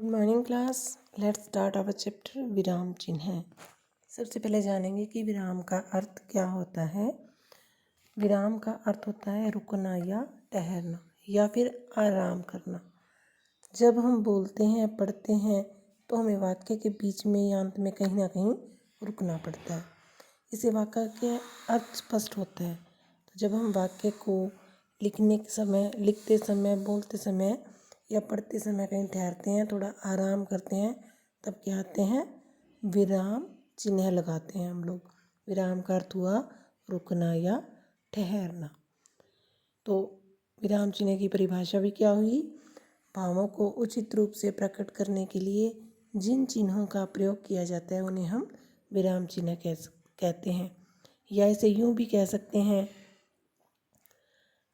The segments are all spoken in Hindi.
Good morning class. Let's start our chapter विराम चिन्ह। सबसे पहले जानेंगे कि विराम का अर्थ क्या होता है। विराम का अर्थ होता है रुकना या ठहरना या फिर आराम करना। जब हम बोलते हैं पढ़ते हैं तो हमें वाक्य के बीच में या अंत में कहीं ना कहीं रुकना पड़ता है। इससे वाक्य के अर्थ स्पष्ट होता है। तो जब हम वाक्य को लिखने के समय, लिखते समय, बोलते समय या पढ़ते समय कहीं ठहरते हैं, थोड़ा आराम करते हैं, तब क्या आते हैं, विराम चिन्ह लगाते हैं हम लोग। विराम का अर्थ हुआ रुकना या ठहरना। तो विराम चिन्ह की परिभाषा भी क्या हुई, भावों को उचित रूप से प्रकट करने के लिए जिन चिन्हों का प्रयोग किया जाता है उन्हें हम विराम चिन्ह कहते हैं। या इसे यूँ भी कह सकते हैं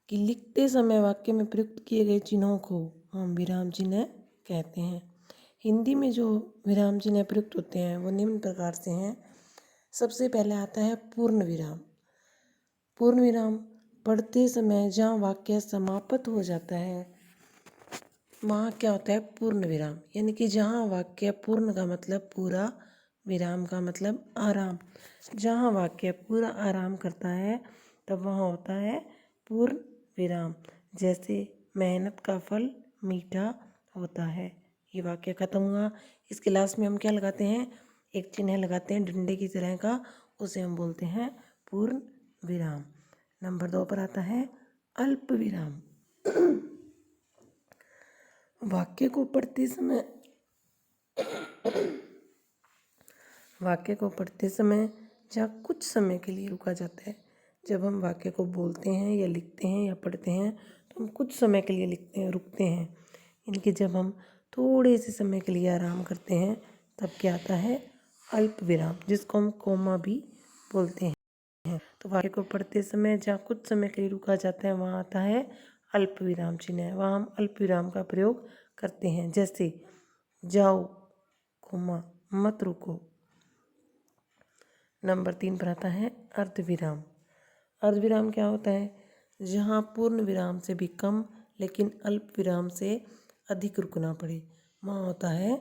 कि लिखते समय वाक्य में प्रयुक्त किए गए चिन्हों को हम विराम चिन्ह कहते हैं। हिंदी में जो विराम चिन्ह प्रयुक्त होते हैं वो निम्न प्रकार से हैं। सबसे पहले आता है पूर्ण विराम। पूर्ण विराम पढ़ते समय जहाँ वाक्य समाप्त हो जाता है वहाँ क्या होता है, पूर्ण विराम, यानी कि जहाँ वाक्य पूर्ण का मतलब पूरा, विराम का मतलब आराम। जहाँ वाक्य पूरा आराम करता है तब वहाँ होता है पूर्ण विराम। जैसे मेहनत का फल मीठा होता है। ये वाक्य खत्म हुआ। इसके लास्ट में हम क्या लगाते हैं, एक चिन्ह लगाते हैं डंडे की तरह का, उसे हम बोलते हैं पूर्ण विराम। नंबर 2 पर आता है अल्प विराम। वाक्य को पढ़ते समय जहाँ कुछ समय के लिए रुका जाता है। जब हम वाक्य को बोलते हैं या लिखते हैं या पढ़ते हैं तो हम कुछ समय के लिए लिखते हैं, रुकते हैं। इनके जब हम थोड़े से समय के लिए आराम करते हैं तब क्या आता है, अल्प विराम, जिसको हम कोमा भी बोलते हैं। तो वाक्य को पढ़ते समय जहाँ कुछ समय के लिए रुका जाता है वहाँ आता है अल्प विराम चिन्ह। वहाँ हम अल्प विराम का प्रयोग करते हैं। जैसे जाओ कोमा मत रुको। नंबर 3 पर आता है अर्धविराम। अर्धविराम क्या होता है, जहाँ पूर्ण विराम से भी कम लेकिन अल्प विराम से अधिक रुकना पड़े वहाँ होता है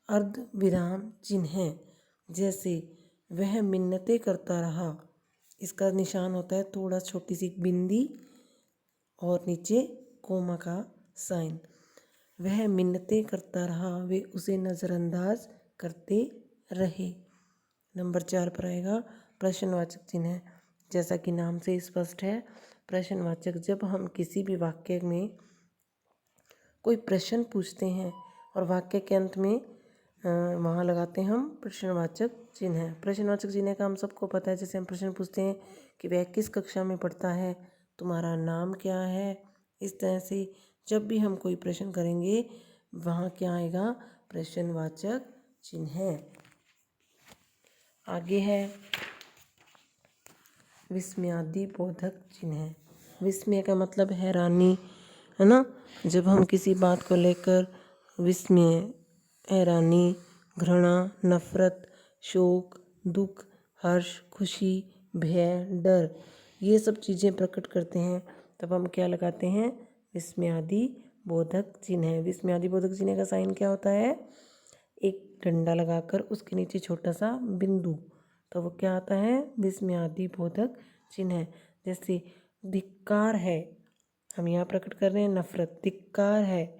अर्धविराम चिन्ह। जैसे वह मिन्नतें करता रहा, इसका निशान होता है थोड़ा छोटी सी बिंदी और नीचे कोमा का साइन। वह मिन्नतें करता रहा, वे उसे नज़रअंदाज करते रहे। नंबर 4 पर आएगा प्रश्नवाचक चिन्ह। जैसा कि नाम से स्पष्ट है, प्रश्नवाचक जब हम किसी भी वाक्य में कोई प्रश्न पूछते हैं और वाक्य के अंत में वहाँ लगाते हैं हम प्रश्नवाचक चिन्ह। प्रश्नवाचक चिन्ह का हम सबको पता है। जैसे हम प्रश्न पूछते हैं कि वह किस कक्षा में पढ़ता है, तुम्हारा नाम क्या है। इस तरह से जब भी हम कोई प्रश्न करेंगे वहाँ क्या आएगा, प्रश्नवाचक चिन्ह। आगे है विस्मयादि बोधक चिन्ह। विस्मय का मतलब हैरानी, है ना। जब हम किसी बात को लेकर विस्मय, हैरानी, घृणा, नफरत, शोक, दुख, हर्ष, खुशी, भय, डर, ये सब चीज़ें प्रकट करते हैं तब हम क्या लगाते हैं, विस्मयादि बोधक चिन्ह। विस्मयादि बोधक चिन्ह का साइन क्या होता है, एक डंडा लगाकर उसके नीचे छोटा सा बिंदु, तो वो क्या आता है, विस्मयादि बोधक चिन्ह। जैसे धिक्कार है, हम यहाँ प्रकट कर रहे हैं नफरत, धिक्कार है,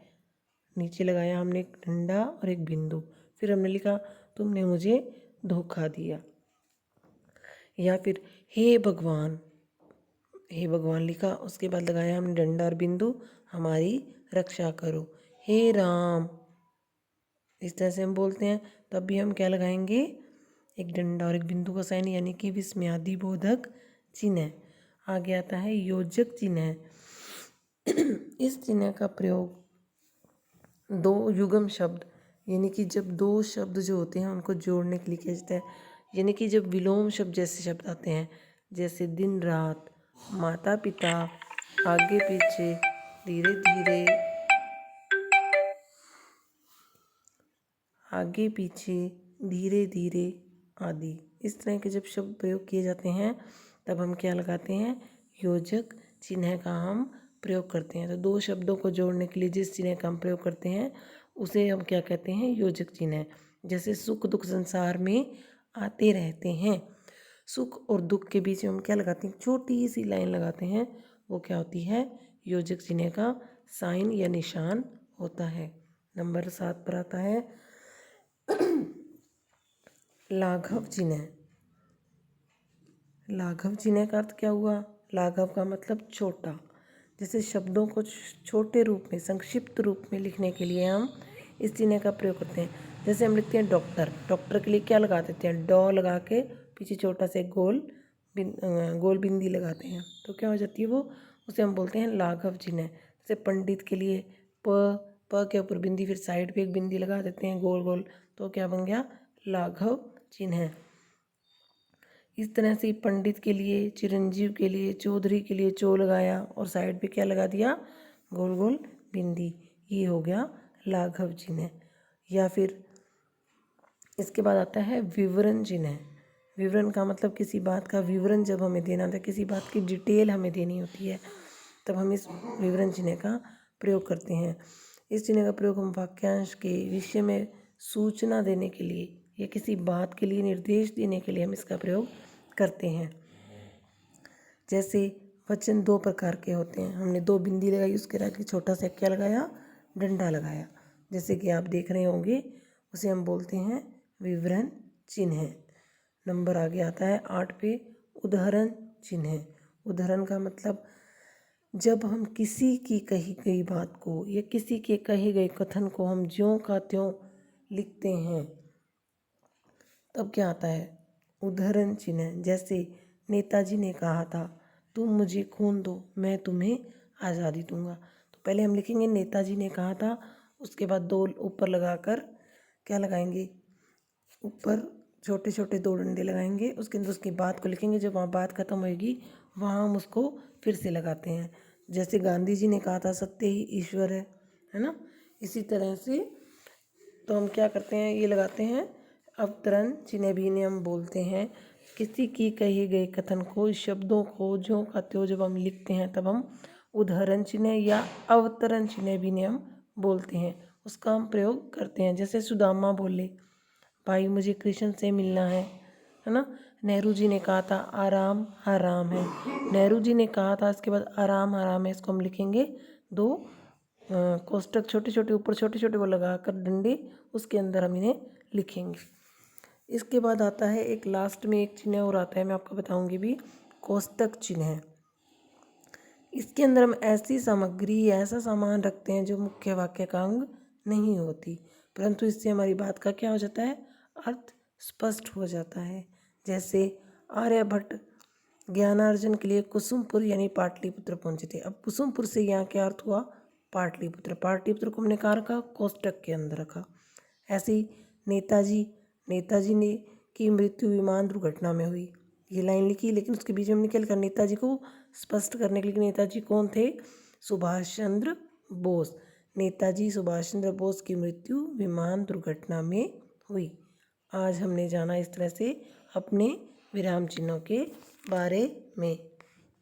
नीचे लगाया हमने एक डंडा और एक बिंदु, फिर हमने लिखा तुमने मुझे धोखा दिया। या फिर हे भगवान, हे भगवान लिखा, उसके बाद लगाया हमने डंडा और बिंदु, हमारी रक्षा करो। हे राम, इस तरह से हम बोलते हैं तब भी हम क्या लगाएंगे, एक डंडा और एक बिंदु का साइन, यानी कि विस्मयादि बोधक चिन्ह। आगे आता है योजक चिन्ह। इस चिन्ह का प्रयोग दो युग्म शब्द, यानी कि जब दो शब्द जो होते हैं उनको जोड़ने के लिए किया जाता है। यानी कि जब विलोम शब्द जैसे शब्द आते हैं, जैसे दिन रात, माता पिता, आगे पीछे, धीरे धीरे, आगे पीछे, धीरे धीरे आदि, इस तरह के जब शब्द प्रयोग किए जाते हैं तब हम क्या लगाते हैं, योजक चिन्ह का हम प्रयोग करते हैं। तो दो शब्दों को जोड़ने के लिए जिस चिन्ह का हम प्रयोग करते हैं उसे हम क्या कहते हैं, योजक चिन्ह है। जैसे सुख दुख संसार में आते रहते हैं, सुख और दुख के बीच में हम क्या लगाते हैं, छोटी सी लाइन लगाते हैं, वो क्या होती है, योजक चिन्ह का साइन या निशान होता है। नंबर 7 पर आता है लाघव चिन्ह। लाघव चिन्ह का अर्थ क्या हुआ, लाघव का मतलब छोटा। जैसे शब्दों को छोटे रूप में, संक्षिप्त रूप में लिखने के लिए हम इस चिन्ह का प्रयोग करते हैं। जैसे हम लिखते हैं डॉक्टर, डॉक्टर के लिए क्या लगा देते हैं, डॉ लगा के पीछे छोटा से गोल बिंदी लगाते हैं, तो क्या हो जाती है वो, उसे हम बोलते हैं लाघव चिन्ह। जैसे पंडित के लिए प के ऊपर बिंदी, फिर साइड पे एक बिंदी लगा देते हैं गोल गोल, तो क्या बन गया, लाघव चिन्ह। इस तरह से पंडित के लिए, चिरंजीव के लिए, चौधरी के लिए चो लगाया और साइड पे क्या लगा दिया, गोल गोल बिंदी, ये हो गया लाघव चिन्ह। या फिर इसके बाद आता है विवरण चिन्ह। विवरण का मतलब किसी बात का विवरण जब हमें देना होता है, किसी बात की डिटेल हमें देनी होती है, तब हम इस विवरण चिन्ह का प्रयोग करते हैं। इस चिन्ह का प्रयोग हम वाक्यांश के विषय में सूचना देने के लिए या किसी बात के लिए निर्देश देने के लिए हम इसका प्रयोग करते हैं। जैसे वचन 2 प्रकार के होते हैं, हमने 2 बिंदी लगाई, उसके आगे छोटा सा क्या लगाया, डंडा लगाया, जैसे कि आप देख रहे होंगे, उसे हम बोलते हैं विवरण चिन्ह। नंबर आगे आता है 8 पे उदाहरण चिन्ह। उदाहरण का मतलब जब हम किसी की कही गई बात को या किसी के कहे गए कथन को हम ज्यों का त्यों लिखते हैं, तब क्या आता है, उदाहरण चिन्ह। जैसे नेताजी ने कहा था, तुम मुझे खून दो मैं तुम्हें आज़ादी दूंगा, तो पहले हम लिखेंगे नेताजी ने कहा था, उसके बाद 2 ऊपर लगाकर क्या लगाएंगे, ऊपर छोटे छोटे 2 डंडे लगाएंगे, उसके अंदर उसकी बात को लिखेंगे, जब वहाँ बात खत्म होएगी वहाँ हम उसको फिर से लगाते हैं। जैसे गांधी जी ने कहा था, सत्य ही ईश्वर है ना, इसी तरह से तो हम क्या करते हैं, ये लगाते हैं अवतरण चिन्ह भी इन्हें हम बोलते हैं। किसी की कहे गए कथन को, शब्दों को ज्यों का त्यों जब हम लिखते हैं, तब हम उदाहरण चिन्ह या अवतरण चिन्ह भी इन्हें हम बोलते हैं, उसका हम प्रयोग करते हैं। जैसे सुदामा बोले, भाई मुझे कृष्ण से मिलना है ना। नेहरू जी ने कहा था, आराम हराम है, नेहरू जी ने कहा था, इसके बाद आराम हराम है, इसको हम लिखेंगे 2 कोष्टक छोटे छोटे ऊपर छोटे छोटे वो लगाकर डंडे, उसके अंदर हम इन्हें लिखेंगे। इसके बाद आता है एक लास्ट में एक चिन्ह और आता है, मैं आपको बताऊंगी भी, कोष्टक चिन्ह। इसके अंदर हम ऐसी सामग्री, ऐसा सामान रखते हैं जो मुख्य वाक्य का अंग नहीं होती, परंतु इससे हमारी बात का क्या हो जाता है, अर्थ स्पष्ट हो जाता है। जैसे आर्यभट्ट ज्ञानार्जन के लिए कुसुमपुर यानी पाटलिपुत्र पहुंचे थे। अब कुसुमपुर से यहाँ क्या अर्थ हुआ, पाटलिपुत्र। पाटलिपुत्र को हमने कहाँ रखा, कोष्टक के अंदर रखा। ऐसे ही नेताजी ने की मृत्यु विमान दुर्घटना में हुई, ये लाइन लिखी, लेकिन उसके बीच में हमने क्या लिखा, नेताजी को स्पष्ट करने के लिए, नेताजी कौन थे, सुभाष चंद्र बोस। नेताजी सुभाष चंद्र बोस की मृत्यु विमान दुर्घटना में हुई। आज हमने जाना इस तरह से अपने विराम चिन्हों के बारे में।